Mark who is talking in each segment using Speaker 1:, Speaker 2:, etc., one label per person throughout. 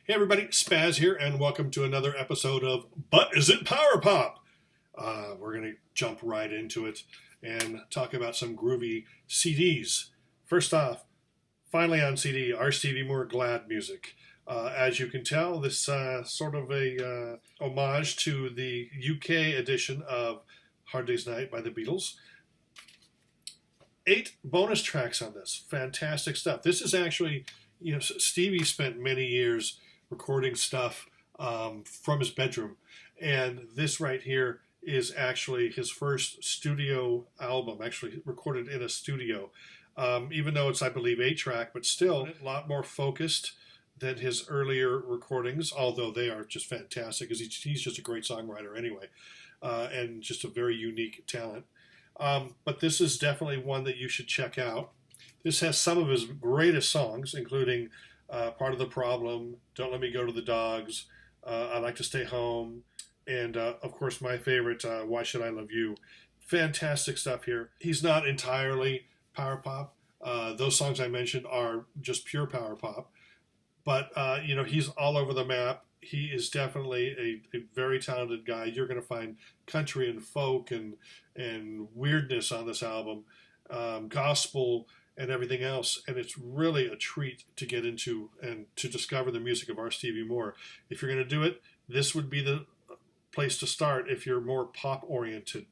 Speaker 1: Hey everybody, Spaz here, and welcome to another episode of But Is It Power Pop? We're going to jump right into it and talk about some groovy CDs. First off, finally on CD, our Stevie Moore Glad music. As you can tell, this sort of a homage to the UK edition of Hard Day's Night by the Beatles. 8 bonus tracks on this. Fantastic stuff. This is actually, Stevie spent many years recording stuff from his bedroom, and this right here is actually his first studio album, actually recorded in a studio, even though it's, I believe, 8-track, but still a lot more focused than his earlier recordings, although they are just fantastic, because he's just a great songwriter anyway, and just a very unique talent. But this is definitely one that you should check out. This has some of his greatest songs, including Part of the Problem, Don't Let Me Go to the Dogs, I Like to Stay Home, and of course my favorite, Why Should I Love You. Fantastic stuff here. He's not entirely power pop. Those songs I mentioned are just pure power pop. But, he's all over the map. He is definitely a very talented guy. You're going to find country and folk and weirdness on this album, gospel and everything else. And it's really a treat to get into and to discover the music of our Stevie Moore. If you're going to do it, this would be the place to start if you're more pop-oriented.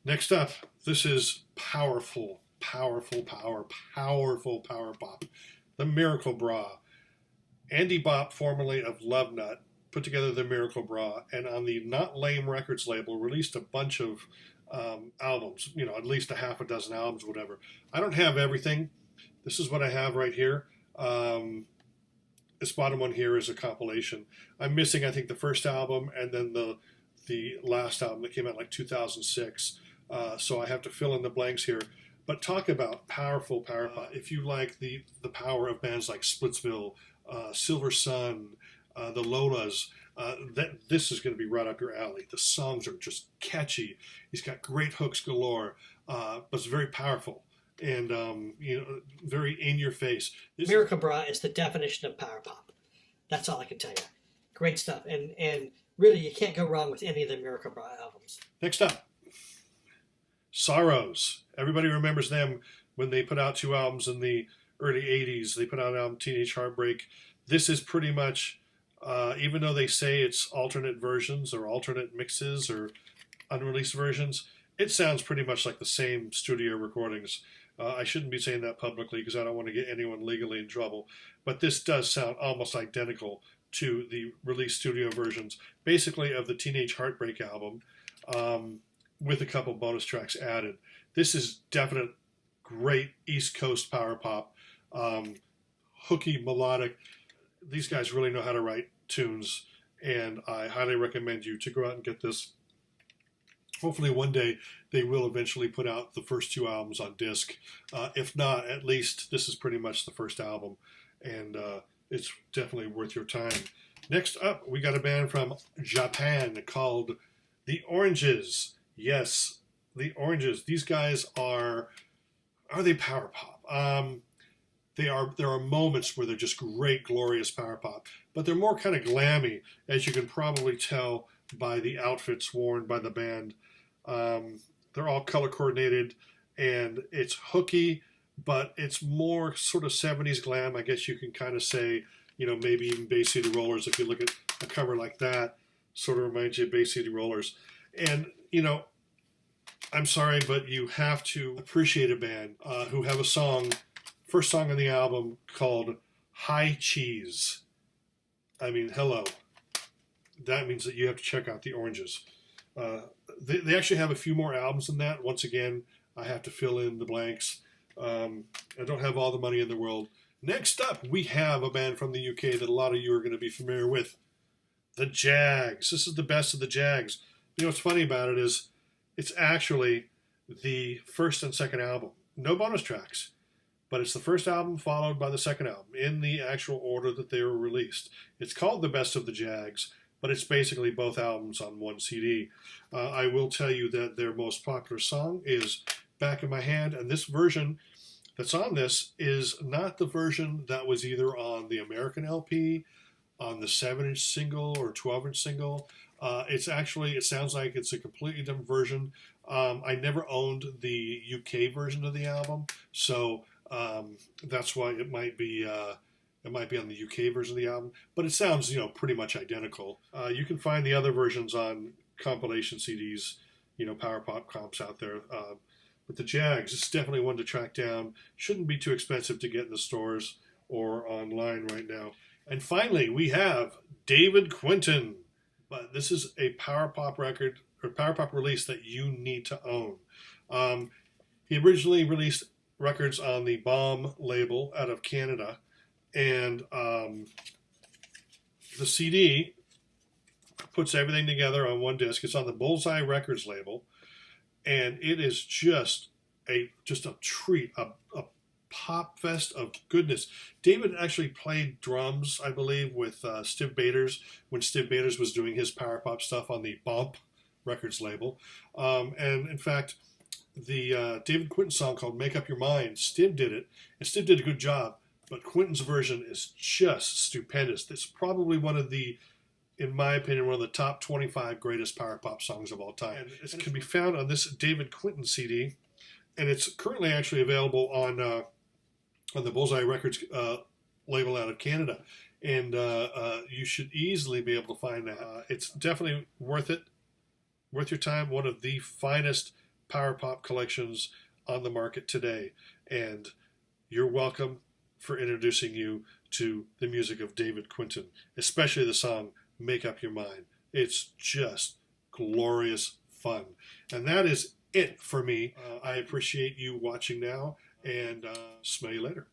Speaker 1: Next up, this is powerful power pop. The Miracle Bra. Andy Bopp, formerly of Love Nut, put together the Miracle Bra, and on the Not Lame Records label released a bunch of albums, at least a half a dozen albums, whatever. I don't have everything. This is what I have right here. This bottom one here is a compilation. I'm missing, I think, the first album and then the last album that came out like 2006. So I have to fill in the blanks here. But talk about powerful power pop. If you like the power of bands like Splitsville, Silver Sun, the Lolas, this is going to be right up your alley. The songs are just catchy. He's got great hooks galore, but it's very powerful and very in your face.
Speaker 2: Miracle Bra is the definition of power pop. That's all I can tell you. Great stuff, and really you can't go wrong with any of the Miracle Bra albums.
Speaker 1: Next up, Sorrows. Everybody remembers them when they put out 2 albums in the early 80s. They put out an album, Teenage Heartbreak. This is pretty much, even though they say it's alternate versions or alternate mixes or unreleased versions, it sounds pretty much like the same studio recordings. I shouldn't be saying that publicly because I don't want to get anyone legally in trouble, but this does sound almost identical to the released studio versions, basically of the Teenage Heartbreak album, with a couple bonus tracks added. This is definite great East Coast power pop, hooky, melodic. These guys really know how to write tunes, and I highly recommend you to go out and get this. Hopefully one day they will eventually put out the first 2 albums on disc. If not, at least this is pretty much the first album, and it's definitely worth your time. Next up, we got a band from Japan called The Oranges. Yes, The Oranges. These guys are they power pop? There are moments where they're just great, glorious power pop, but they're more kind of glammy, as you can probably tell by the outfits worn by the band. They're all color coordinated, and it's hooky, but it's more sort of 70s glam. I guess you can kind of say, maybe even Bay City Rollers. If you look at a cover like that, sort of reminds you of Bay City Rollers. And, I'm sorry, but you have to appreciate a band who have a first song on the album called High Cheese. I mean, hello. That means that you have to check out The Oranges. They actually have a few more albums than that. Once again, I have to fill in the blanks. I don't have all the money in the world. Next up, we have a band from the UK that a lot of you are going to be familiar with. The Jags. This is the best of the Jags. What's funny about it is it's actually the first and second album. No bonus tracks. But it's the first album followed by the second album in the actual order that they were released. It's called The Best of the Jags, but it's basically both albums on one CD. I will tell you that their most popular song is Back in My Hand, and this version that's on this is not the version that was either on the American LP, on the 7-inch single or 12-inch single. It's actually, it sounds like it's a completely different version. I never owned the UK version of the album, so that's why it might be on the UK version of the album. But it sounds, pretty much identical. You can find the other versions on compilation CDs, power pop comps out there. But the Jags, it's definitely one to track down. Shouldn't be too expensive to get in the stores or online right now. And finally, we have David Quinton. But this is a power pop record or power pop release that you need to own. He originally released records on the Bomb label out of Canada, and the CD puts everything together on one disc. It's on the Bullseye Records label, and it is just a treat, a pop fest of goodness. David actually played drums, I believe, with Stiv Bators when Stiv Bators was doing his power pop stuff on the Bump Records label. And in fact, the David Quinton song called Make Up Your Mind, Stiv did it, and Stiv did a good job, but Quinton's version is just stupendous. It's probably one of the, in my opinion, one of the top 25 greatest power pop songs of all time. And it can be found on this David Quinton CD, and it's currently actually available on the Bullseye Records label out of Canada, and you should easily be able to find that. It's definitely worth it, worth your time. One of the finest power pop collections on the market today, and you're welcome for introducing you to the music of David Quinton, especially the song Make Up Your Mind. It's just glorious fun. And that is it for me. I appreciate you watching now, and smell you later.